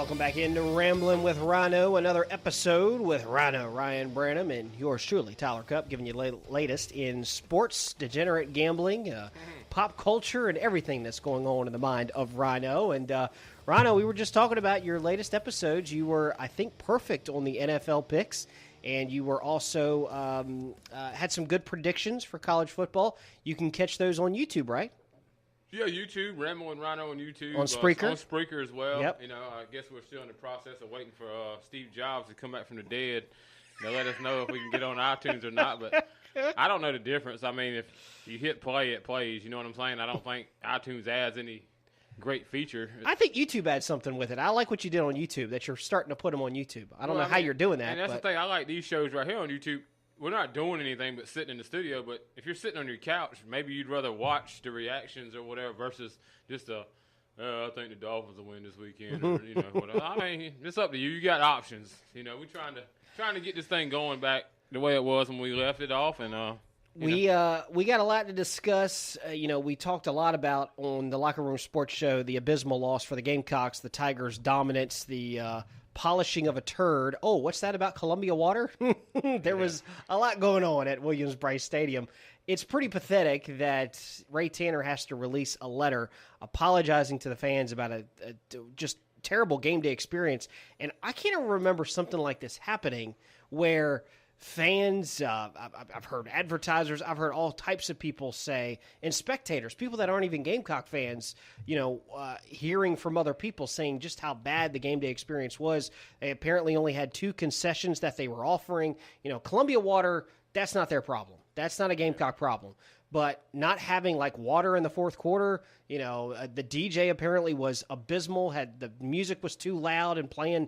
Welcome back into Ramblin with Rhino, another episode with Rhino, Ryan Branham, and yours truly, Tyler Cupp, giving you latest in sports, degenerate gambling, pop culture, and everything that's going on in the mind of Rhino. And Rhino, we were just talking about your latest episodes. You were, I think, perfect on the NFL picks, and you were also had some good predictions for college football. You can catch those on YouTube, right? Yeah, YouTube, Ramblin Rhino on YouTube. On Spreaker. On Spreaker as well. Yep. You know, I guess we're still in the process of waiting for Steve Jobs to come back from the dead. They'll let us know if we can get on iTunes or not, but I don't know the difference. I mean, if you hit play, it plays. You know what I'm saying? I don't think iTunes adds any great feature. I think YouTube adds something with it. I like what you did on YouTube, that you're starting to put them on YouTube. I don't know how you're doing that. And that's the thing. I like these shows right here on YouTube. We're not doing anything but sitting in the studio, but if you're sitting on your couch, maybe you'd rather watch the reactions or whatever versus just I think the Dolphins will win this weekend, or, you know, whatever. I mean, it's up to you. You got options. You know, we're trying to get this thing going back the way it was when we left it off, and we got a lot to discuss. We talked a lot about on the Locker Room Sports Show the abysmal loss for the Gamecocks, the Tigers' dominance, the polishing of a turd. Oh, what's that about Columbia Water? There was a lot going on at Williams-Brice Stadium. It's pretty pathetic that Ray Tanner has to release a letter apologizing to the fans about a just terrible game day experience. And I can't even remember something like this happening where fans, I've heard advertisers, I've heard all types of people say, and spectators, people that aren't even Gamecock fans, hearing from other people saying just how bad the game day experience was. They apparently only had 2 concessions that they were offering. Columbia Water, that's not their problem. That's not a Gamecock problem. But not having like water in the fourth quarter, the DJ apparently was abysmal. The music was too loud and playing,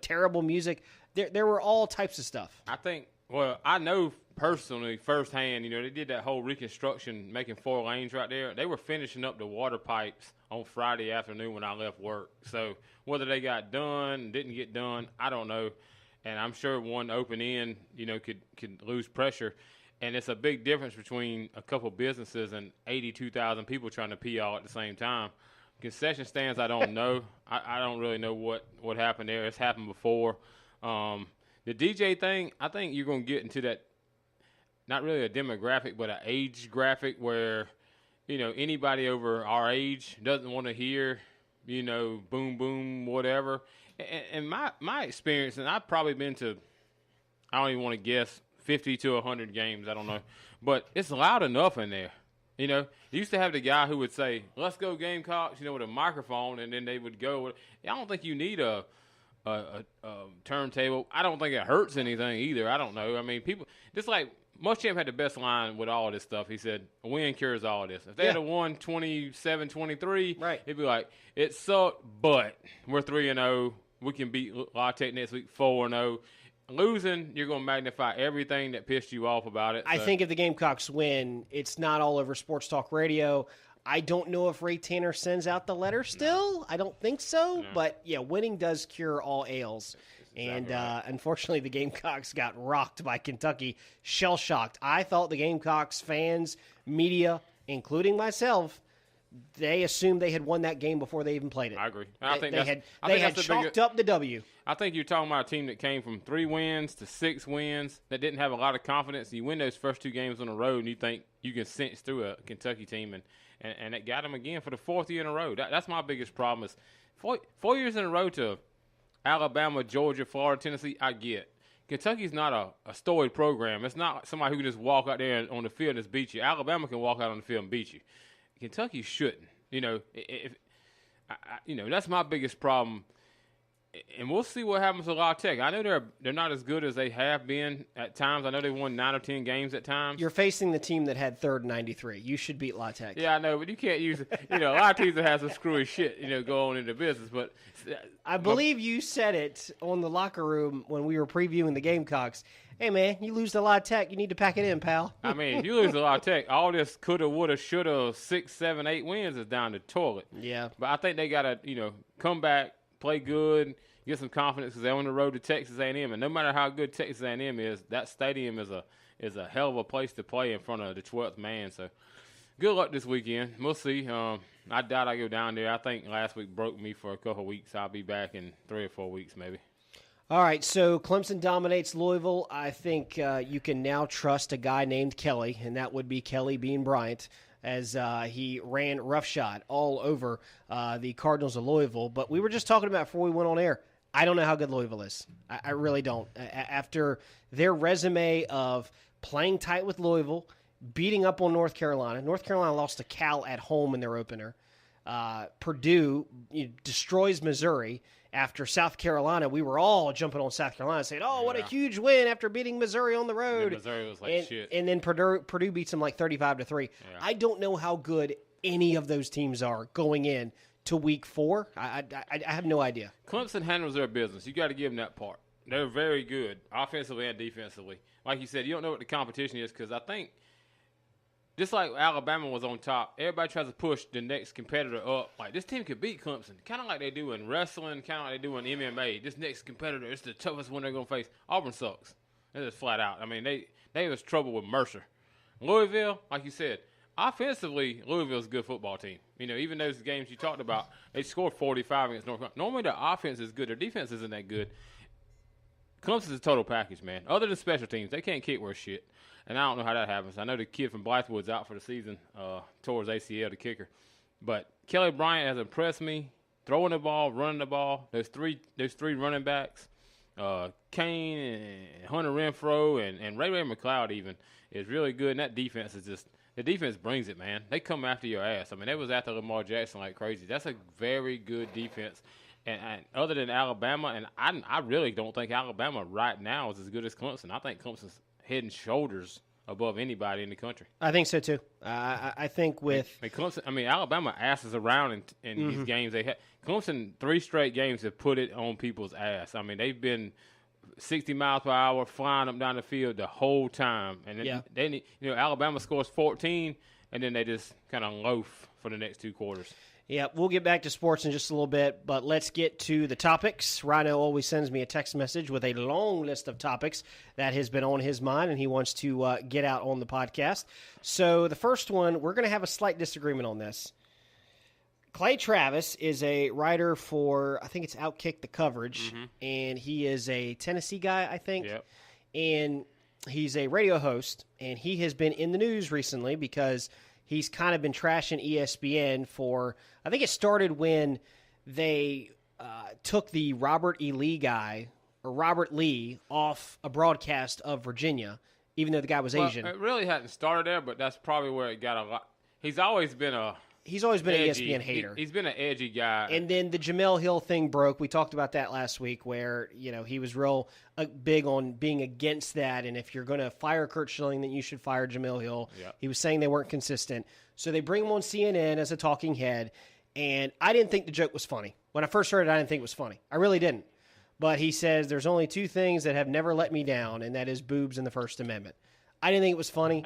terrible music. There were all types of stuff. I know personally firsthand, they did that whole reconstruction, making 4 lanes right there. They were finishing up the water pipes on Friday afternoon when I left work. So whether they got done, didn't get done, I don't know. And I'm sure one open end, could lose pressure. And it's a big difference between a couple businesses and 82,000 people trying to pee all at the same time. Concession stands, I don't know. I don't really know what happened there. It's happened before. The DJ thing, I think you're going to get into that, not really a demographic, but an age graphic where, anybody over our age doesn't want to hear, boom, boom, whatever. And my experience, and I've probably been to, I don't even want to guess, 50 to 100 games, I don't know. But it's loud enough in there. You used to have the guy who would say, let's go Gamecocks, with a microphone, and then they would go. I don't think you need a turntable. I don't think it hurts anything either. I don't know. I mean, people, just like Muschamp had the best line with all this stuff. He said, a win cures all this. If they had won 27-23, right, it'd be like, it sucked, but we're 3-0. We can beat La Tech next week 4-0. Losing, you're going to magnify everything that pissed you off about it. I think if the Gamecocks win, it's not all over Sports Talk Radio. I don't know if Ray Tanner sends out the letter still. No. I don't think so. No. But, winning does cure all ails. Exactly right. Unfortunately, the Gamecocks got rocked by Kentucky, shell-shocked. I thought the Gamecocks fans, media, including myself, they assumed they had won that game before they even played it. I agree. They had chalked up the W. I think you're talking about a team that came from 3 wins to 6 wins that didn't have a lot of confidence. You win those first 2 games on the road, and you think you can cinch through a Kentucky team, and it got them again for the 4th year in a row. That's my biggest problem is 4 years in a row to Alabama, Georgia, Florida, Tennessee, I get. Kentucky's not a storied program. It's not somebody who can just walk out there on the field and just beat you. Alabama can walk out on the field and beat you. Kentucky shouldn't. That's my biggest problem. And we'll see what happens with La Tech. I know they're not as good as they have been at times. I know they won 9 or 10 games at times. You're facing the team that had 3rd and 93. You should beat La Tech. Yeah, I know, but you can't use it. A lot of teams that have some screwy shit, go on into business. But I believe you said it on the locker room when we were previewing the Gamecocks. Hey, man, you lose to La Tech, you need to pack it in, pal. I mean, if you lose to La Tech, all this coulda, woulda, shoulda, 6, 7, 8 wins is down the toilet. Yeah. But I think they got to, come back, play good, get some confidence because they're on the road to Texas A&M. And no matter how good Texas A&M is, that stadium is a hell of a place to play in front of the 12th man. So Good luck this weekend. We'll see. I doubt I go down there. I think last week broke me for a couple of weeks. I'll be back in 3 or 4 weeks maybe. All right, so Clemson dominates Louisville. I think you can now trust a guy named Kelly, and that would be Kelly Bean Bryant, as he ran roughshod all over the Cardinals of Louisville. But we were just talking about before we went on air, I don't know how good Louisville is. I really don't. After their resume of playing tight with Louisville, beating up on North Carolina lost to Cal at home in their opener. Purdue destroys Missouri. After South Carolina, we were all jumping on South Carolina saying, oh, what a huge win after beating Missouri on the road. And Missouri was like shit. And then Purdue beats them like 35-3. Yeah. I don't know how good any of those teams are going in to week 4. I have no idea. Clemson handles their business. You got to give them that part. They're very good, offensively and defensively. Like you said, you don't know what the competition is because I think just like Alabama was on top, everybody tries to push the next competitor up. Like, this team could beat Clemson, kind of like they do in wrestling, kind of like they do in MMA. This next competitor is the toughest one they're going to face. Auburn sucks. They're just flat out. I mean, they was trouble with Mercer. Louisville, like you said, offensively, Louisville's a good football team. Even those games you talked about, they scored 45 against North Carolina. Normally, their offense is good. Their defense isn't that good. Clemson's a total package, man. Other than special teams, they can't kick worth shit. And I don't know how that happens. I know the kid from Blythewood's out for the season, towards ACL, the kicker. But Kelly Bryant has impressed me. Throwing the ball, running the ball. Those three running backs, Kane and Hunter Renfrow and Ray McLeod even is really good. And that defense is just – the defense brings it, man. They come after your ass. I mean, they was after Lamar Jackson like crazy. That's a very good defense. And other than Alabama, and I really don't think Alabama right now is as good as Clemson. I think Clemson's head and shoulders above anybody in the country. I think so too. I think with Clemson, Alabama asses around in these games. They had Clemson 3 straight games have put it on people's ass. I mean, they've been 60 miles per hour flying up down the field the whole time, and then Alabama scores 14, and then they just kind of loaf for the next 2 quarters. Yeah, we'll get back to sports in just a little bit, but let's get to the topics. Rhino always sends me a text message with a long list of topics that has been on his mind, and he wants to get out on the podcast. So the first one, we're going to have a slight disagreement on this. Clay Travis is a writer for, I think it's Outkick the Coverage, and he is a Tennessee guy, I think. Yep. And he's a radio host, and he has been in the news recently because he's kind of been trashing ESPN for, I think it started when they took the Robert E. Lee guy, or Robert Lee, off a broadcast of Virginia, even though the guy was Asian. It really hadn't started there, but that's probably where it got a lot. He's always been an ESPN hater. He's been an edgy guy. And then the Jamel Hill thing broke. We talked about that last week where, he was real big on being against that. And if you're going to fire Kurt Schilling, then you should fire Jamel Hill. Yep. He was saying they weren't consistent. So they bring him on CNN as a talking head. And I didn't think the joke was funny. When I first heard it, I didn't think it was funny. I really didn't. But he says there's only 2 things that have never let me down, and that is boobs and the First Amendment. I didn't think it was funny.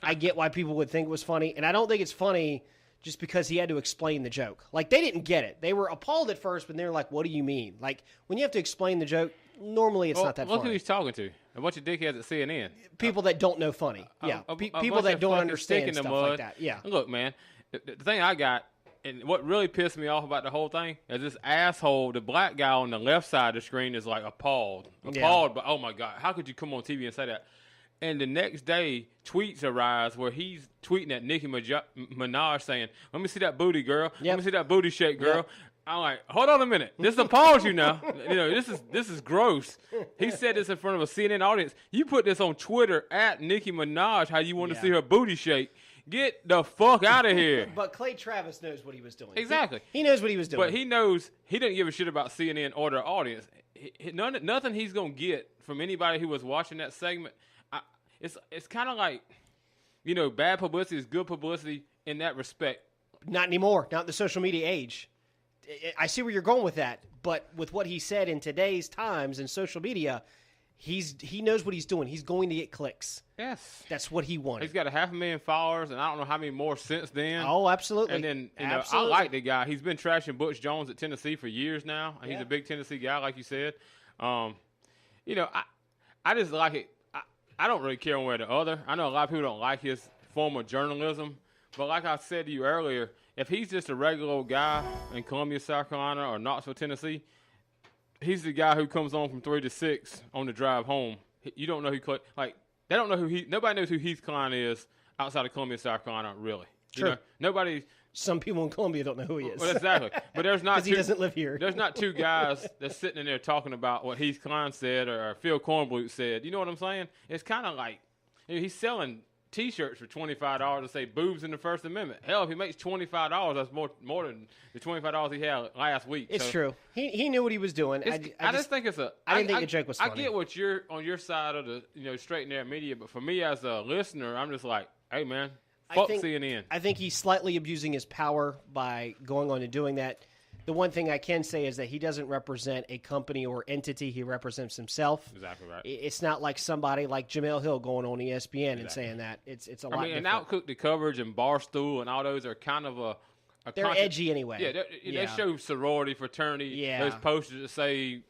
I get why people would think it was funny. And I don't think it's funny just because he had to explain the joke. Like, they didn't get it. They were appalled at first, but they were like, what do you mean? Like, when you have to explain the joke, normally it's not that funny. Look who he's talking to. A bunch of dickheads at CNN. People that don't know funny. Yeah. People that don't understand stuff like that. Yeah. Look, man, the thing I got, and what really pissed me off about the whole thing is this asshole, the black guy on the left side of the screen is like appalled. But oh my God, how could you come on TV and say that? And the next day, tweets arise where he's tweeting at Nicki Minaj saying, let me see that booty, girl. Yep. Let me see that booty shake, girl. Yep. I'm like, hold on a minute. This appalls you now. This is gross. He said this in front of a CNN audience. You put this on Twitter at Nicki Minaj, how you want to see her booty shake. Get the fuck out of here. But Clay Travis knows what he was doing. Exactly. He knows what he was doing. But he knows he didn't give a shit about CNN or their audience. Nothing he's going to get from anybody who was watching that segment. It's kind of like, bad publicity is good publicity in that respect. Not anymore. Not in the social media age. I see where you're going with that. But with what he said in today's times in social media, he knows what he's doing. He's going to get clicks. Yes. That's what he wanted. He's got 500,000 followers, and I don't know how many more since then. Oh, absolutely. And then, absolutely. I like the guy. He's been trashing Butch Jones at Tennessee for years now. He's a big Tennessee guy, like you said. I just like it. I don't really care one way or the other. I know a lot of people don't like his form of journalism, But like I said to you earlier, if he's just a regular old guy in Columbia, South Carolina, or Knoxville, Tennessee, he's the guy who comes on from 3 to 6 on the drive home. You don't know who they don't know who nobody knows who Heath Klein is outside of Columbia, South Carolina, really. True. You know, nobody. Some people in Columbia don't know who he is. Well, exactly. But there's not because he doesn't live here. There's not two guys that's sitting in there talking about what Heath Klein said or Phil Kornblut said. You know what I'm saying? It's kind of like he's selling T-shirts for $25 to say boobs in the First Amendment. Hell, if he makes $25, that's more than the $25 he had last week. It's true. He knew what he was doing. I just think it's I didn't think the joke was funny. I get what you're on your side of the straight and narrow media, but for me as a listener, I'm just like, hey man, fuck CNN. I think he's slightly abusing his power by going on and doing that. The one thing I can say is that he doesn't represent a company or entity. He represents himself. Exactly right. It's not like somebody like Jamel Hill going on ESPN and saying that. It's a lot different. And Outcook the coverage and Barstool and all those are kind of they're edgy anyway. Yeah, they show sorority, fraternity. Yeah. Those posters that say,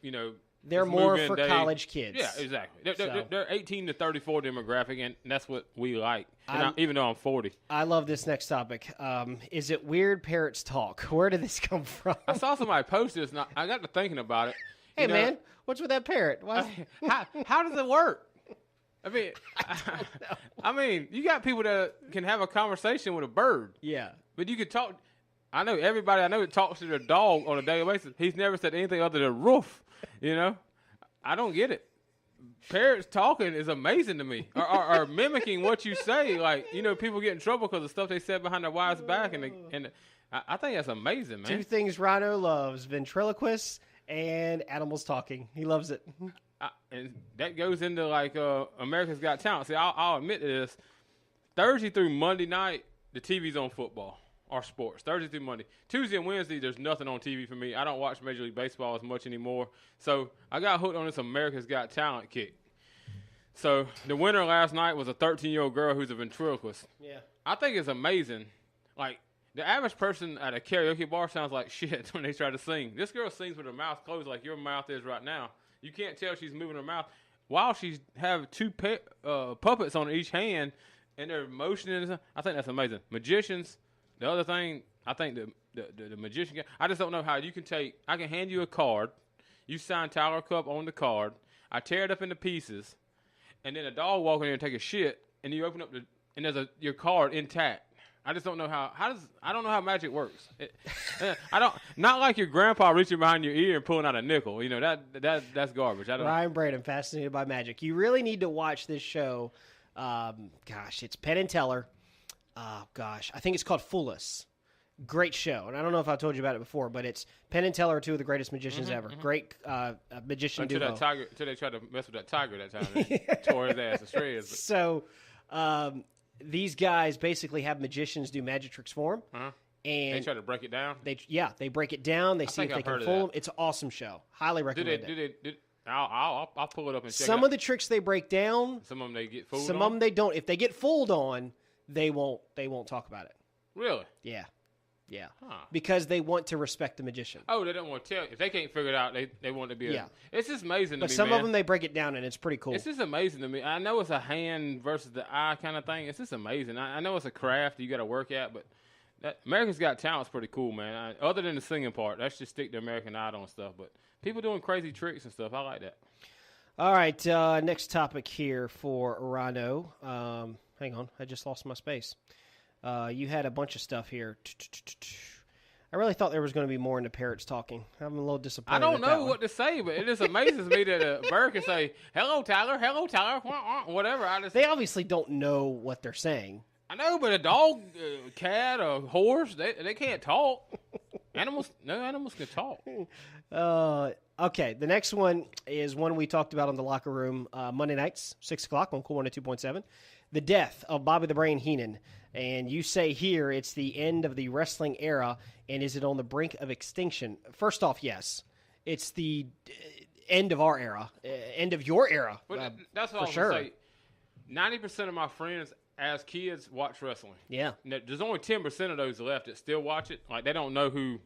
they're more for college kids. Yeah, exactly. They're 18 to 34 demographic, and that's what we like. Even though I'm 40. I love this next topic. Is it weird parrots talk? Where did this come from? I saw somebody post this, and I got to thinking about it. Hey, man, what's with that parrot? How does it work? I mean, you got people that can have a conversation with a bird. Yeah. But you could talk. I know everybody I know that talks to their dog on a daily basis. He's never said anything other than roof. I don't get it. Parrots talking is amazing to me. Or mimicking what you say. Like, people get in trouble because of stuff they said behind their wives' back. And I think that's amazing, man. Two things Rhino loves, ventriloquists and animals talking. He loves it. And that goes into, America's Got Talent. See, I'll admit to this. Thursday through Monday night, the TV's on football. Or sports, Thursday through Monday. Tuesday and Wednesday, there's nothing on TV for me. I don't watch Major League Baseball as much anymore. So I got hooked on this America's Got Talent kick. So the winner last night was a 13-year-old girl who's a ventriloquist. Yeah. I think it's amazing. Like, the average person at a karaoke bar sounds like shit when they try to sing. This girl sings with her mouth closed like your mouth is right now. You can't tell she's moving her mouth. While she's have two puppets on each hand, and they're motioning. I think that's amazing. Magicians. The other thing, I think the magician, I just don't know how you can I can hand you a card, you sign Tyler Cup on the card, I tear it up into pieces, and then a dog walk in there and take a shit, and you open up and there's your card intact. I just don't know I don't know how magic works. Not like your grandpa reaching behind your ear and pulling out a nickel. That's garbage. Ryan Braden, fascinated by magic. You really need to watch this show. It's Penn and Teller. Oh, gosh. I think it's called Fool Us. Great show. And I don't know if I told you about it before, but it's Penn and Teller are two of the greatest magicians ever. Mm-hmm. Great magician duo. Until they tried to mess with that tiger that time. And tore his ass to shreds. So these guys basically have magicians do magic tricks for them. Uh-huh. And they try to break it down? They break it down. They see if they can fool them. It's an awesome show. Highly recommend it. I'll pull it up and check it out. Some of the tricks they break down. Some of them they get fooled on? Some of them they don't. If they get fooled on, they won't talk about it. Really? Yeah. Huh. Because they want to respect the magician. Oh, they don't want to tell. If they can't figure it out, they want to be. It's just amazing to me. But some of them they break it down, and it's pretty cool. It's just amazing to me. I know it's a hand versus the eye kind of thing. It's just amazing. I know it's a craft you got to work at, but America's Got Talent's pretty cool, man. Other than the singing part, let's just stick to American Idol and stuff. But people doing crazy tricks and stuff, I like that. All right, next topic here for Rhino. Hang on, I just lost my space. You had a bunch of stuff here. I really thought there was going to be more into parrots talking. I'm a little disappointed. I don't know what to say, but it just amazes me that a bird can say, hello, Tyler, whatever. They obviously don't know what they're saying. I know, but a dog, a cat, a horse, they can't talk. No animals can talk. Okay, the next one is one we talked about on the locker room Monday nights, 6 o'clock on Cool 102.7. The death of Bobby the Brain Heenan. And you say here it's the end of the wrestling era, and is it on the brink of extinction? First off, yes. It's the end of our era, end of your era. But that's what I was going to say. 90% of my friends as kids watch wrestling. Yeah. Now, there's only 10% of those left that still watch it. Like, they don't know who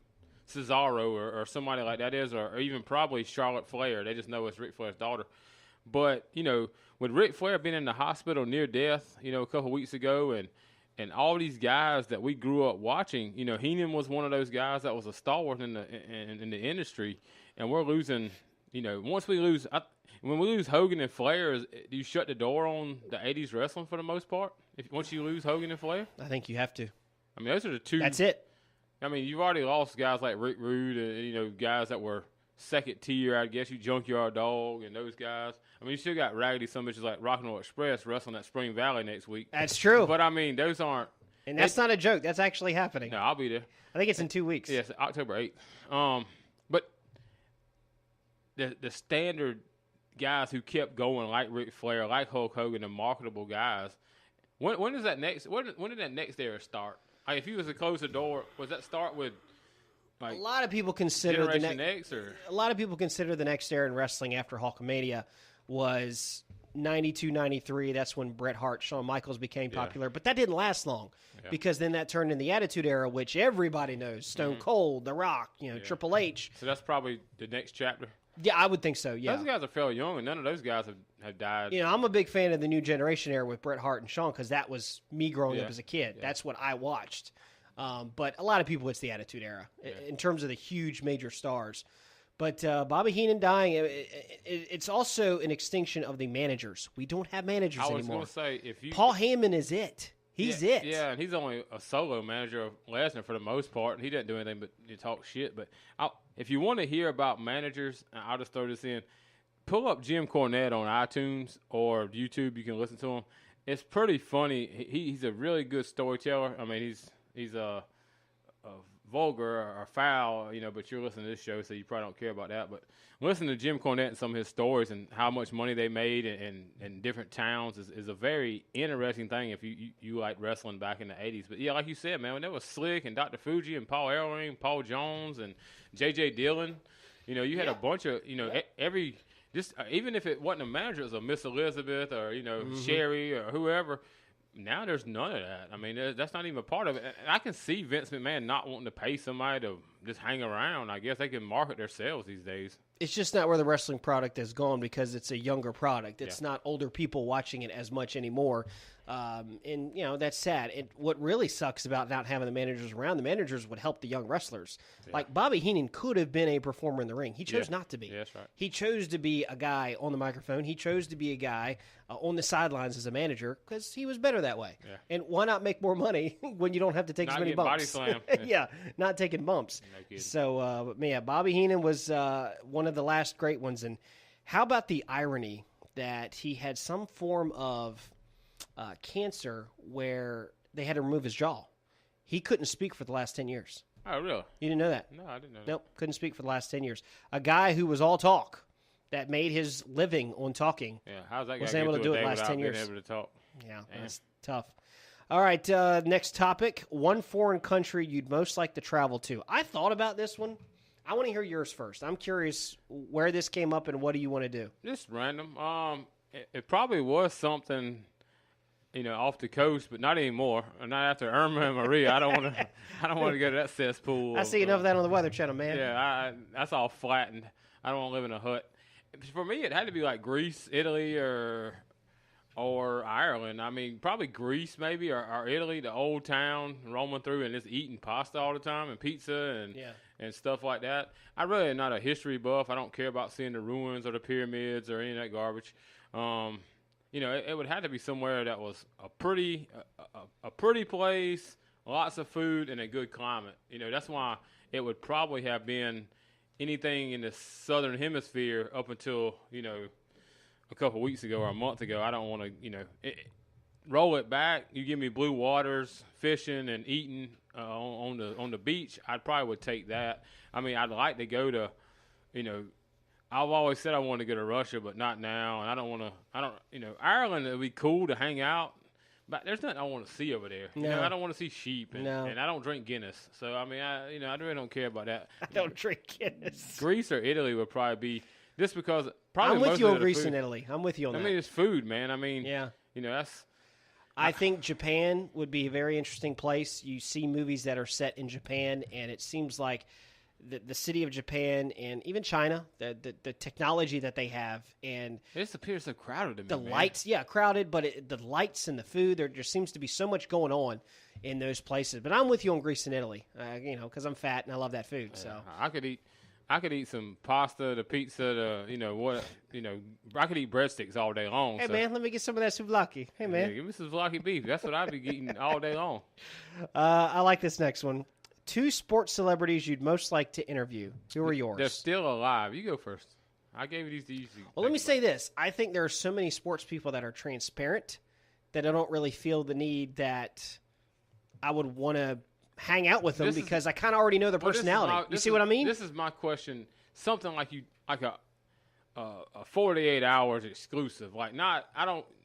Cesaro or somebody like that is, or even probably Charlotte Flair. They just know it's Ric Flair's daughter. But, with Ric Flair being in the hospital near death, a couple weeks ago, and And all these guys that we grew up watching, you know, Heenan was one of those guys that was a stalwart in the industry, and we're losing. You know, once we lose, when we lose Hogan and Flair, do you shut the door on the '80s wrestling for the most part? Once you lose Hogan and Flair, I think you have to. I mean, those are the two. That's it. I mean, you've already lost guys like Rick Rude, and you know, guys that were second tier. I guess you Junkyard Dog and those guys. I mean, you still got raggedy some bitches like Rock and Roll Express wrestling at Spring Valley next week. That's true. But I mean, those aren't. And that's not a joke. That's actually happening. No, I'll be there. I think it's in 2 weeks. Yes, October 8th. But the standard guys who kept going, like Ric Flair, like Hulk Hogan, the marketable guys. When is that next? When did that next era start? Like, if you was to close the door, was that start with? Like, a lot of people consider a lot of people consider the next era in wrestling after Hulkamania was 92, 93. That's when Bret Hart, Shawn Michaels became popular. But that didn't last long because then that turned in the Attitude Era, which everybody knows. Stone Cold, The Rock, Triple H. So that's probably the next chapter? Yeah, I would think so, yeah. Those guys are fairly young, and none of those guys have died. I'm a big fan of the New Generation era with Bret Hart and Shawn because that was me growing up as a kid. Yeah. That's what I watched. But a lot of people, it's the Attitude Era in terms of the huge major stars. But Bobby Heenan dying, it's also an extinction of the managers. We don't have managers anymore. I was going to say, if you... Paul Heyman is it. He's it. Yeah, and he's only a solo manager of Lesnar for the most part, and he doesn't do anything but talk shit. But if you want to hear about managers, I'll just throw this in. Pull up Jim Cornette on iTunes or YouTube. You can listen to him. It's pretty funny. He's a really good storyteller. I mean, he's a vulgar or foul, but you're listening to this show, so you probably don't care about that. But listen to Jim Cornette and some of his stories and how much money they made in different towns is a very interesting thing if you like wrestling back in the 80s. But, yeah, like you said, man, when there was Slick and Dr. Fuji and Paul Ellering, Paul Jones and J.J. Dillon, you had a bunch of, every – just even if it wasn't a manager, it was a Miss Elizabeth or, Sherry or whoever – now there's none of that. I mean, that's not even a part of it. And I can see Vince McMahon not wanting to pay somebody to just hang around. I guess they can market themselves these days. It's just not where the wrestling product has gone because it's a younger product. It's not older people watching it as much anymore. And, that's sad. What really sucks about not having the managers around, the managers would help the young wrestlers. Yeah. Like Bobby Heenan could have been a performer in the ring. He chose not to be. Yeah, that's right. He chose to be a guy on the microphone. He chose to be a guy on the sidelines as a manager because he was better that way. Yeah. And why not make more money when you don't have to take as many bumps? Body slam. Yeah, not taking bumps. No, so, Bobby Heenan was one of the last great ones. And how about the irony that he had some form of cancer where they had to remove his jaw? He couldn't speak for the last 10 years. Oh, really? You didn't know that? No, I didn't know that. Nope, couldn't speak for the last 10 years. A guy who was all talk, that made his living on talking. Yeah, how's that guy was able to do it last 10 years? Able to talk? Yeah, that's tough. All right, next topic. One foreign country you'd most like to travel to. I thought about this one. I want to hear yours first. I'm curious where this came up and what do you want to do? Just random. It probably was something, off the coast, but not anymore. Not after Irma and Maria. I don't want to go to that cesspool. I see enough of that on the Weather Channel, man. Yeah, that's all flattened. I don't want to live in a hut. For me, it had to be like Greece, Italy, or Ireland. I mean, probably Greece maybe, or Italy, the old town, roaming through and just eating pasta all the time and pizza and stuff like that. I really am not a history buff. I don't care about seeing the ruins or the pyramids or any of that garbage. It would have to be somewhere that was a pretty place, lots of food, and a good climate. That's why it would probably have been anything in the southern hemisphere up until, a couple of weeks ago or a month ago. I don't want to, roll it back. You give me blue waters, fishing and eating on the beach. I probably would take that. I mean, I'd like to go to, I've always said I want to go to Russia, but not now. And I don't, Ireland, it would be cool to hang out. But there's nothing I want to see over there. No. I don't want to see sheep, and I don't drink Guinness. So I mean, I really don't care about that. I don't drink Guinness. Greece or Italy would probably be just because. Probably I'm with you on Greece and Italy. I'm with you on that. I mean, it's food, man. I mean, that's. I think Japan would be a very interesting place. You see movies that are set in Japan, and it seems like the city of Japan and even China, the technology that they have, and it appears so crowded to me. The lights, crowded, but the lights and the food, there just seems to be so much going on in those places. But I'm with you on Greece and Italy, because I'm fat and I love that food. So I could eat some pasta, the pizza, I could eat breadsticks all day long. Hey, man, let me get some of that souvlaki. Hey, man. Yeah, give me some souvlaki beef. That's what I'd be eating all day long. I like this next one. 2 sports celebrities you'd most like to interview. Who are yours? They're still alive. You go first. I gave you these to you. Well, let me say this. I think there are so many sports people that are transparent that I don't really feel the need that I would want to hang out with them because I kind of already know their personality. You see what I mean? This is my question. Something like a 48 hours exclusive.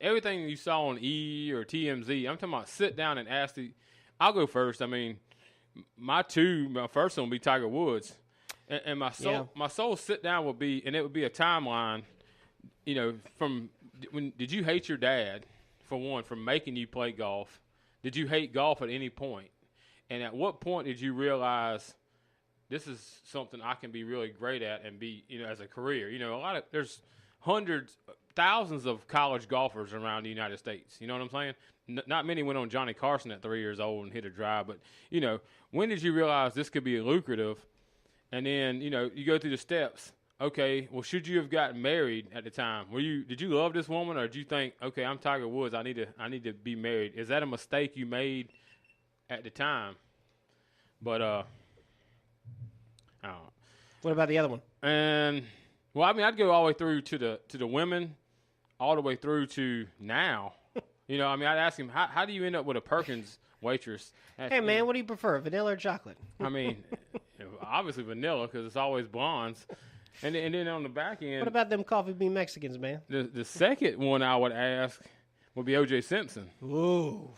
Everything you saw on E or TMZ. I'm talking about sit down and ask I'll go first. I mean, my first one would be Tiger Woods, and my soul sit down would be, and it would be a timeline. From when did you hate your dad for one from making you play golf? Did you hate golf at any point? And at what point did you realize this is something I can be really great at and be, as a career? There's hundreds, thousands of college golfers around the United States. You know what I'm saying? Not many went on Johnny Carson at 3 years old and hit a drive. But, when did you realize this could be lucrative? And then, you go through the steps. Okay, well, should you have gotten married at the time? Did you love this woman, or did you think, okay, I'm Tiger Woods, I need to be married? Is that a mistake you made at the time? But I don't know. What about the other one? And I'd go all the way through to the women, all the way through to now. I'd ask him, how do you end up with a Perkins waitress? Hey, man, what do you prefer, vanilla or chocolate? Obviously vanilla because it's always blondes. And then on the back end. What about them coffee bean Mexicans, man? The second one I would ask would be O.J. Simpson. Ooh.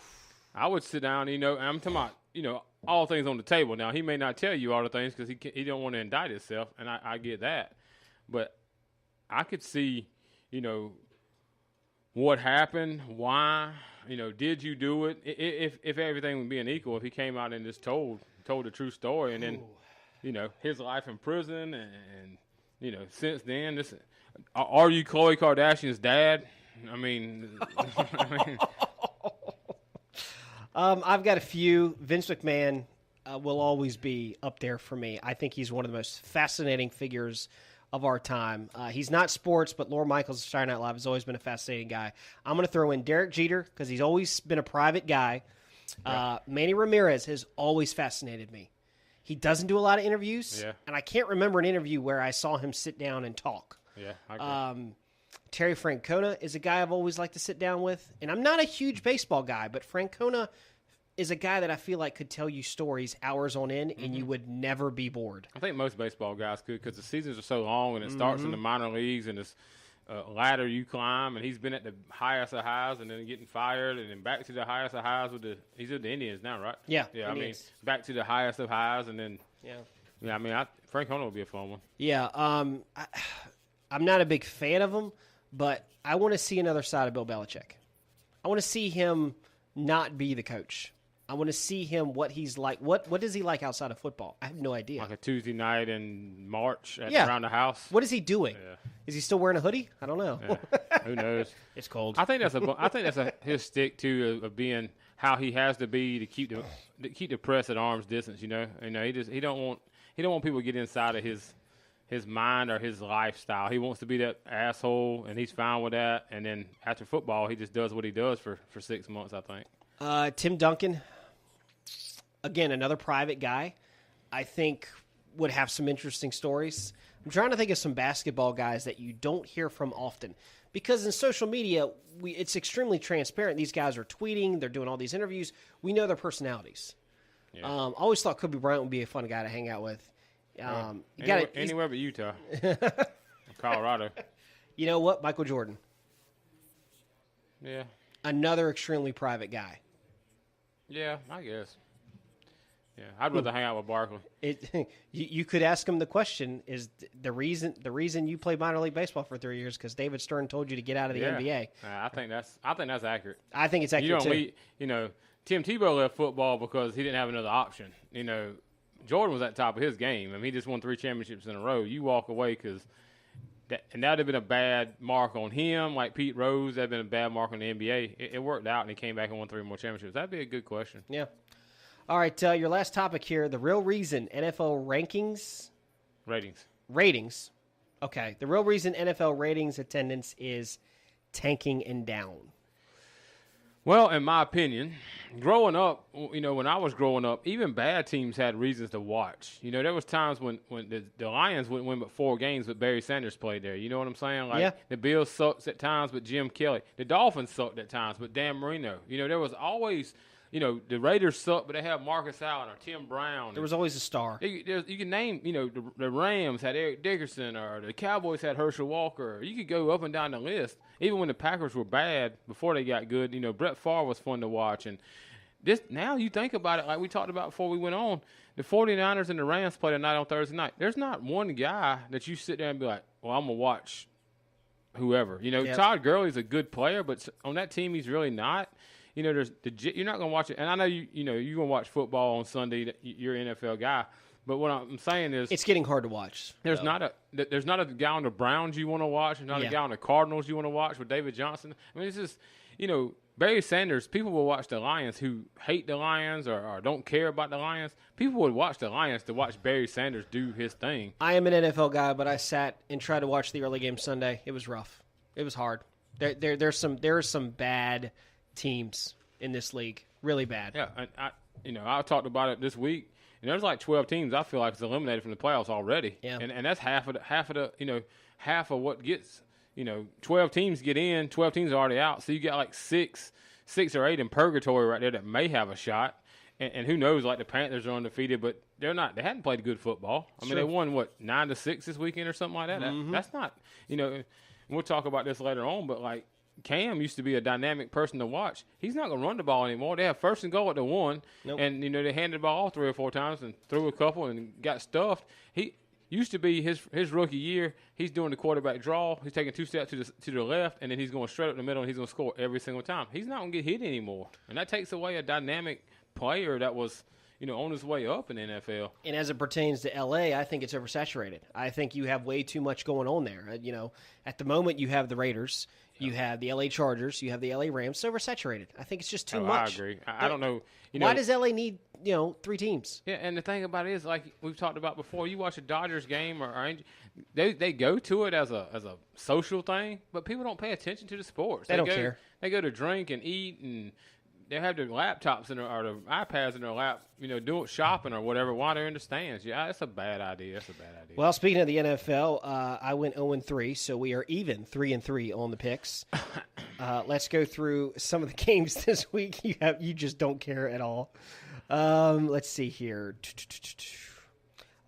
I would sit down, and I'm talking about, all things on the table. Now, he may not tell you all the things because he don't want to indict himself, and I get that. But I could see, what happened, why, did you do it? If everything was being equal, if he came out and just told the true story, and then, his life in prison, and since then, are you Khloe Kardashian's dad? I've got a few. Vince McMahon will always be up there for me. I think he's one of the most fascinating figures of our time. He's not sports, but Lorne Michaels of Saturday Night Live has always been a fascinating guy. I'm going to throw in Derek Jeter because he's always been a private guy. Manny Ramirez has always fascinated me. He doesn't do a lot of interviews, and I can't remember an interview where I saw him sit down and talk. Yeah, I agree. Terry Francona is a guy I've always liked to sit down with, and I'm not a huge baseball guy, but Francona is a guy that I feel like could tell you stories hours on end, and you would never be bored. I think most baseball guys could because the seasons are so long, and it starts in the minor leagues, and it's ladder you climb, and he's been at the highest of highs, and then getting fired, and then back to the highest of highs he's with the Indians now, right? Yeah. Indians. Back to the highest of highs, and then Francona would be a fun one. Yeah, I'm not a big fan of him, but I want to see another side of Bill Belichick. I want to see him not be the coach. I want to see him what he's like. What is he like outside of football? I have no idea. Like a Tuesday night in March around the house. What is he doing? Yeah. Is he still wearing a hoodie? I don't know. Yeah. Who knows? It's cold. I think that's his stick too of being how he has to be to keep the press at arm's distance. He don't want people to get inside of his mind or his lifestyle. He wants to be that asshole, and he's fine with that. And then after football, he just does what he does for 6 months, I think. Tim Duncan, again, another private guy, I think would have some interesting stories. I'm trying to think of some basketball guys that you don't hear from often. Because in social media, it's extremely transparent. These guys are tweeting. They're doing all these interviews. We know their personalities. Yeah. I always thought Kobe Bryant would be a fun guy to hang out with. Anywhere but Utah. Colorado. You know what? Michael Jordan. Yeah. Another extremely private guy. Yeah, I guess. Yeah, I'd rather hang out with Barkley. You could ask him the question: is the reason you played minor league baseball for 3 years because David Stern told you to get out of the NBA? I think that's accurate. I think it's accurate too. Tim Tebow left football because he didn't have another option. Jordan was at the top of his game. I mean, he just won 3 championships in a row. You walk away because that would have been a bad mark on him. Like Pete Rose, that would have been a bad mark on the NBA. It worked out, and he came back and won 3 more championships. That'd be a good question. Yeah. All right, your last topic here, the real reason NFL ratings. Okay, the real reason NFL ratings attendance is tanking and down. Well, in my opinion, growing up, when I was growing up, even bad teams had reasons to watch. There was times when the Lions wouldn't win but 4 games, but Barry Sanders played there. You know what I'm saying? Like, yeah. The Bills sucked at times, but Jim Kelly. The Dolphins sucked at times, but Dan Marino. There was always – the Raiders suck, but they have Marcus Allen or Tim Brown. There was always a star. You can name, the Rams had Eric Dickerson, or the Cowboys had Herschel Walker. You could go up and down the list. Even when the Packers were bad before they got good, Brett Favre was fun to watch. And this now you think about it, like we talked about before we went on, the 49ers and the Rams play tonight on Thursday night. There's not one guy that you sit there and be like, well, I'm going to watch whoever. Yep. Todd Gurley's a good player, but on that team he's really not. You're not going to watch it. And I know you're going to watch football on Sunday. You're an NFL guy. But what I'm saying is, it's getting hard to watch. There's not a guy on the Browns you want to watch. There's not a guy on the Cardinals you want to watch with David Johnson. I mean, it's just, Barry Sanders, people will watch the Lions who hate the Lions or don't care about the Lions. People would watch the Lions to watch Barry Sanders do his thing. I am an NFL guy, but I sat and tried to watch the early game Sunday. It was rough. It was hard. There are some bad teams in this league, really bad. Yeah, and I talked about it this week, and there's like 12 teams I feel like is eliminated from the playoffs already. Yeah. And that's half of what gets. 12 teams get in, 12 teams are already out, so you got like six or 8 in purgatory right there that may have a shot. And who knows? Like the Panthers are undefeated, but they're not. They hadn't played good football. I mean, they won 9-6 this weekend or something like that. Mm-hmm. That's not. We'll talk about this later on, but like. Cam used to be a dynamic person to watch. He's not going to run the ball anymore. They have 1st and goal at the 1, and they handed the ball off 3 or 4 times and threw a couple and got stuffed. He used to be his rookie year. He's doing the quarterback draw. He's taking 2 steps to the left, and then he's going straight up the middle, and he's going to score every single time. He's not going to get hit anymore, and that takes away a dynamic player that was on his way up in the NFL. And as it pertains to L.A., I think it's oversaturated. I think you have way too much going on there. At the moment you have the Raiders. You have the L.A. Chargers. You have the L.A. Rams. It's oversaturated. I think it's just too much. I agree. I don't know. Why does L.A. need 3 teams? Yeah, and the thing about it is, like we've talked about before, you watch a Dodgers game or they go to it as a social thing, but people don't pay attention to the sports. They don't care. They go to drink and eat, and they have their laptops or their iPads in their lap, doing shopping or whatever while they're in the stands. Yeah, that's a bad idea. Well, speaking of the NFL, I went 0-3, so we are even 3-3 on the picks. Let's go through some of the games this week. You just don't care at all. Let's see here.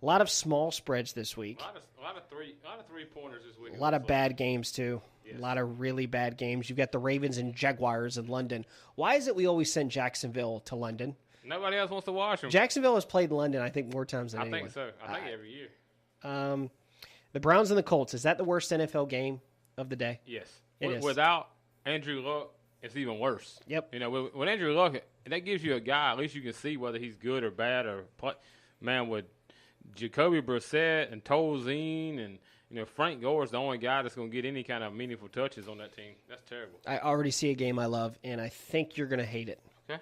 A lot of small spreads this week. A lot of 3-pointers this week. A lot of bad games too. Yes. A lot of really bad games. You've got the Ravens and Jaguars in London. Why is it we always send Jacksonville to London? Nobody else wants to watch them. Jacksonville has played in London, I think, more times than anyone. I think so. I think every year. The Browns and the Colts. Is that the worst NFL game of the day? Yes. It is. Without Andrew Luck, it's even worse. Yep. With Andrew Luck, that gives you a guy, at least you can see whether he's good or bad or play. Man, with Jacoby Brissett and Tolzien and Frank Gore is the only guy that's going to get any kind of meaningful touches on that team. That's terrible. I already see a game I love, and I think you're going to hate it. Okay.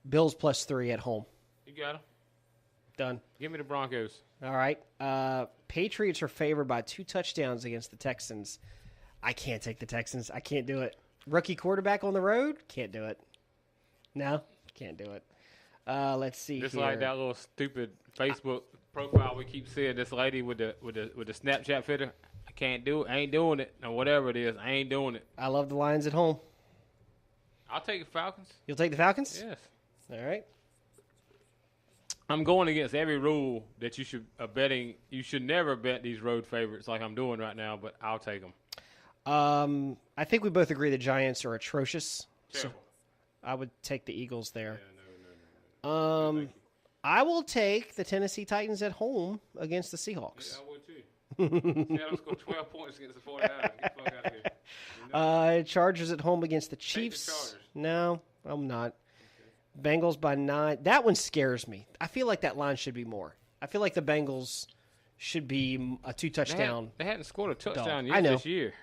Bills +3 at home. You got him. Done. Give me the Broncos. All right. Patriots are favored by 2 touchdowns against the Texans. I can't take the Texans. I can't do it. Rookie quarterback on the road? Can't do it. No, can't do it. Let's see Just here. like that little stupid Facebook profile we keep seeing, this lady with the Snapchat filter. I can't do it. I ain't doing it. Or whatever it is, I ain't doing it. I love the Lions at home. I'll take the Falcons. You'll take the Falcons? Yes. All right. I'm going against every rule that you should betting. You should never bet these road favorites like I'm doing right now, but I'll take them. I think we both agree the Giants are atrocious. Terrible. So I would take the Eagles there. Yeah, no. I will take the Tennessee Titans at home against the Seahawks. Yeah, I would too. Seattle scored 12 points against the 49ers. Get the fuck out of here. Chargers at home against the Chiefs. Chargers. No, I'm not. Bengals by 9. That one scares me. I feel like that line should be more. I feel like the Bengals should be a 2-touchdown. They hadn't scored a touchdown dog. yet this year.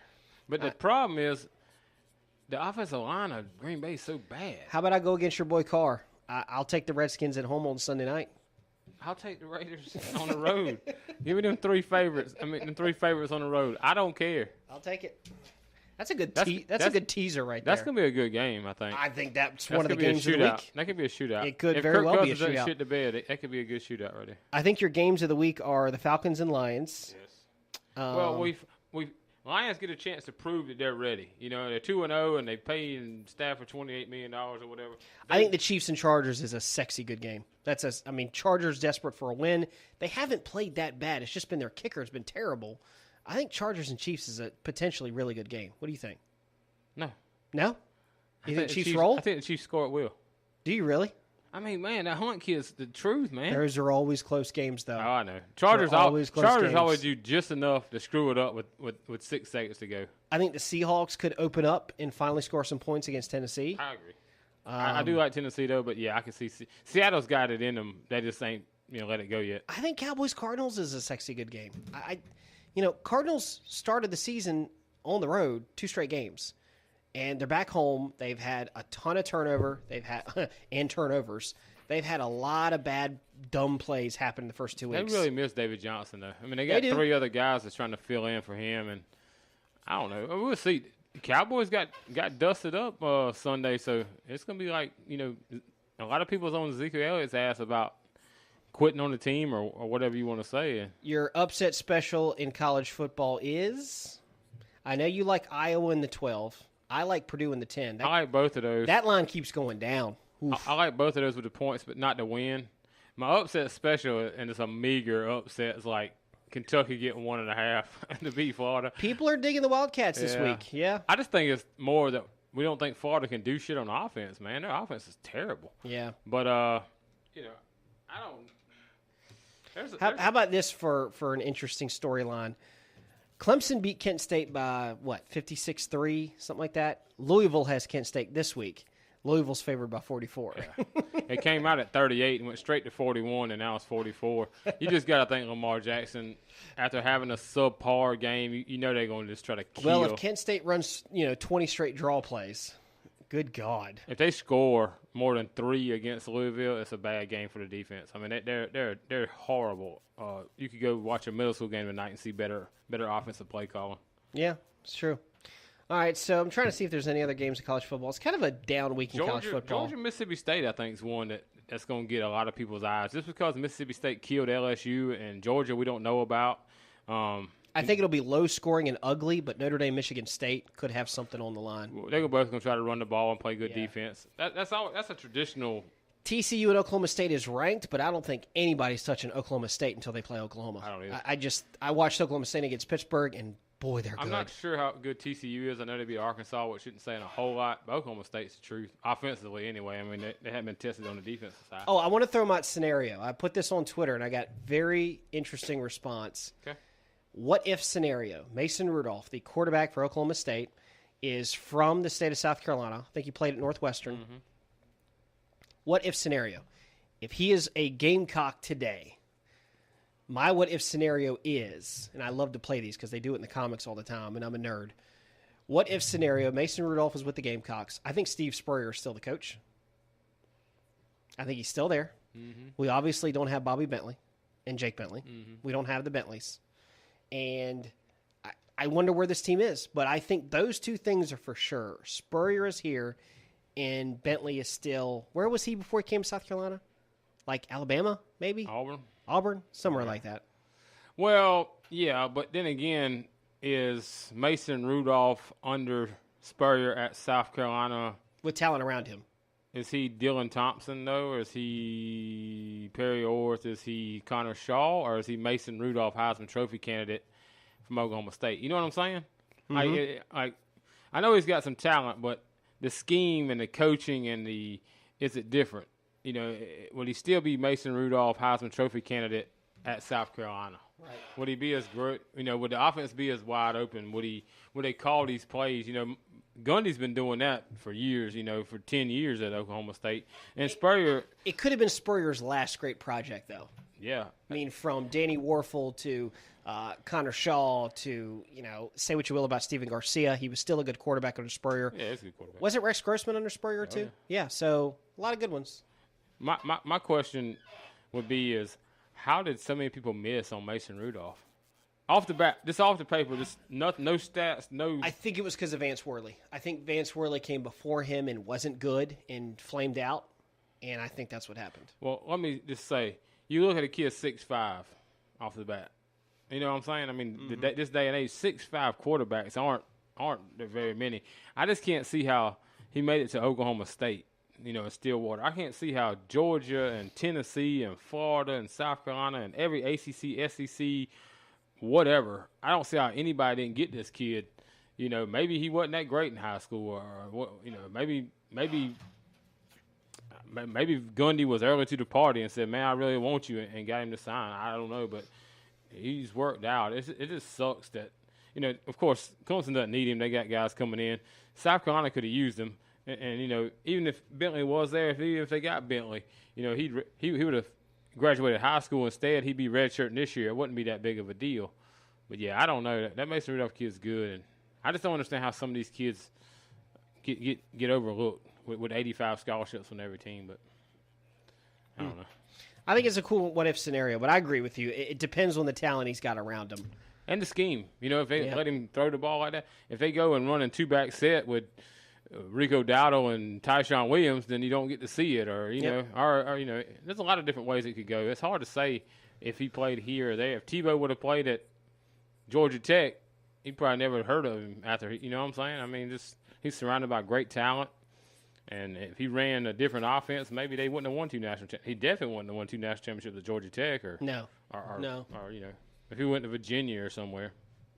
But the problem is the offensive line of Green Bay is so bad. How about I go against your boy Carr? I'll take the Redskins at home on Sunday night. I'll take the Raiders on the road. Give me them 3 favorites. Them 3 favorites on the road. I don't care. I'll take it. That's a good that's a good teaser right there. That's going to be a good game, I think. I think that's one of the games of the week. That could be a shootout. It could very well be a shootout. Shit to bed, that could be a good shootout right there. I think your games of the week are the Falcons and Lions. Yes. Well, Lions get a chance to prove that they're ready. You know, they're 2-0 and they pay Stafford $28 million or whatever. I think the Chiefs and Chargers is a sexy good game. Chargers desperate for a win. They haven't played that bad. It's just been their kicker has been terrible. I think Chargers and Chiefs is a potentially really good game. What do you think? No. No? You think Chiefs roll? I think the Chiefs score at will. Do you really? I mean, man, that Hunt kid's the truth, man. Those are always close games, though. Oh, I know. Chargers always do just enough to screw it up with 6 seconds to go. I think the Seahawks could open up and finally score some points against Tennessee. I agree. I do like Tennessee, though, but, yeah, I can see Seattle's got it in them. They just ain't let it go yet. I think Cowboys-Cardinals is a sexy good game. Cardinals started the season on the road, 2 straight games. And they're back home. They've had a ton of turnover. And turnovers. They've had a lot of bad, dumb plays happen in the first 2 weeks. They really miss David Johnson, though. I mean, they got 3 other guys that's trying to fill in for him, and I don't know. We'll see. The Cowboys got dusted up Sunday, so it's going to be like, a lot of people's on Ezekiel Elliott's ass about quitting on the team or whatever you want to say. Your upset special in college football is? I know you like Iowa in the 12. I like Purdue in the 10. I like both of those. That line keeps going down. I like both of those with the points, but not to win. My upset special, and it's a meager upset, is like Kentucky getting 1.5 to beat Florida. People are digging the Wildcats this week. Yeah. I just think it's more that we don't think Florida can do shit on offense, man. Their offense is terrible. Yeah. But, I don't. How about this for an interesting storyline? Clemson beat Kent State by, 56-3, something like that? Louisville has Kent State this week. Louisville's favored by 44. Yeah. It came out at 38 and went straight to 41, and now it's 44. You just got to think Lamar Jackson, after having a subpar game, they're going to just try to kill. Well, if Kent State runs, 20 straight draw plays, good God. If they score more than 3 against Louisville, it's a bad game for the defense. I mean, they're horrible. You could go watch a middle school game tonight and see better offensive play calling. Yeah, it's true. All right, so I'm trying to see if there's any other games in college football. It's kind of a down week in college football. Georgia, Mississippi State, I think, is one that's going to get a lot of people's eyes. Just because Mississippi State killed LSU and Georgia we don't know about. I think it'll be low scoring and ugly, but Notre Dame, Michigan State could have something on the line. They're both going to try to run the ball and play good defense. That's a traditional. TCU and Oklahoma State is ranked, but I don't think anybody's touching Oklahoma State until they play Oklahoma. I don't either. I watched Oklahoma State against Pittsburgh, and boy, they're good. I'm not sure how good TCU is. I know they beat Arkansas, which shouldn't say a whole lot. But Oklahoma State's the truth, offensively anyway. I mean, they haven't been tested on the defensive side. Oh, I want to throw my scenario. I put this on Twitter, and I got very interesting response. Okay. What if scenario? Mason Rudolph, the quarterback for Oklahoma State, is from the state of South Carolina. I think he played at Northwestern. Mm-hmm. What if scenario? If he is a Gamecock today, my what if scenario is, and I love to play these because they do it in the comics all the time, and I'm a nerd. What if scenario, Mason Rudolph is with the Gamecocks. I think Steve Spurrier is still the coach. I think he's still there. Mm-hmm. We obviously don't have Bobby Bentley and Jake Bentley. Mm-hmm. We don't have the Bentleys. And I wonder where this team is. But I think those two things are for sure. Spurrier is here, and Bentley is still – where was he before he came to South Carolina? Like Alabama, maybe? Auburn? Somewhere like that. Well, yeah, but then again, is Mason Rudolph under Spurrier at South Carolina? With talent around him. Is he Dylan Thompson, though? Or is he Perry Orth? Is he Connor Shaw? Or is he Mason Rudolph, Heisman Trophy candidate from Oklahoma State? You know what I'm saying? Mm-hmm. I know he's got some talent, but the scheme and the coaching and is it different? Will he still be Mason Rudolph, Heisman Trophy candidate at South Carolina? Right. Would he be as great? Would the offense be as wide open? Would they call these plays? Gundy's been doing that for years, for 10 years at Oklahoma State. And Spurrier. It could have been Spurrier's last great project, though. Yeah. I mean, from Danny Warfel to Connor Shaw to, say what you will about Steven Garcia. He was still a good quarterback under Spurrier. Yeah, he's a good quarterback. Wasn't Rex Grossman under Spurrier, too? Yeah, so a lot of good ones. My question would be is, how did so many people miss on Mason Rudolph? Off the bat, just off the paper, just no stats, no. I think it was because of Vance Worley. I think Vance Worley came before him and wasn't good and flamed out, and I think that's what happened. Well, let me just say, you look at a kid 6'5" off the bat. You know what I'm saying? I mean, this day and age, 6'5" quarterbacks aren't there very many. I just can't see how he made it to Oklahoma State, in Stillwater. I can't see how Georgia and Tennessee and Florida and South Carolina and every ACC, SEC, whatever. I don't see how anybody didn't get this kid. Maybe he wasn't that great in high school, or what. Maybe Gundy was early to the party and said, "Man, I really want you," and got him to sign. I don't know, but he's worked out. It just sucks that of course, Clemson doesn't need him. They got guys coming in. South Carolina could have used him, and even if Bentley was there, if they got Bentley, he would have graduated high school instead. He'd be redshirting this year. It wouldn't be that big of a deal. But yeah, I don't know. That Mason Rudolph kid's good, and I just don't understand how some of these kids get overlooked with 85 scholarships on every team. But I don't know. I think it's a cool what-if scenario, but I agree with you. It depends on the talent he's got around him. And the scheme. If they let him throw the ball like that, if they go and run a two-back set with Rico Dowdle and Tyshawn Williams, then you don't get to see it. Or, there's a lot of different ways it could go. It's hard to say if he played here or there. If Tebow would have played at Georgia Tech, he'd probably never heard of him after, you know what I'm saying? I mean, he's surrounded by great talent. And if he ran a different offense, maybe they wouldn't have won two national championships. He definitely wouldn't have won two national championships at Georgia Tech or if he went to Virginia or somewhere.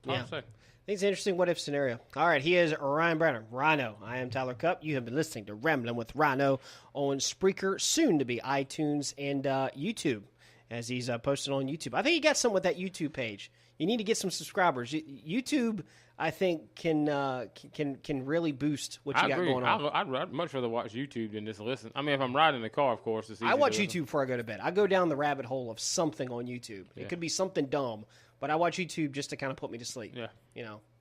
Hard to say. I think it's an interesting what-if scenario. All right, he is Ryan Branner. Rhino. I am Tyler Cupp. You have been listening to Ramblin' with Rhino on Spreaker, soon to be iTunes and YouTube, as he's posted on YouTube. I think he got something with that YouTube page. You need to get some subscribers. YouTube, I think, can really boost what you got going on. I'd much rather watch YouTube than just listen. I mean, if I'm riding in the car, of course, it's easy I watch YouTube before I go to bed. I go down the rabbit hole of something on YouTube. Yeah. It could be something dumb, but I watch YouTube just to kind of put me to sleep. Yeah.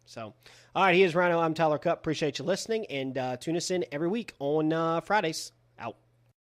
So, all right, he is Rhino. I'm Tyler Cupp. Appreciate you listening, and tune us in every week on Fridays.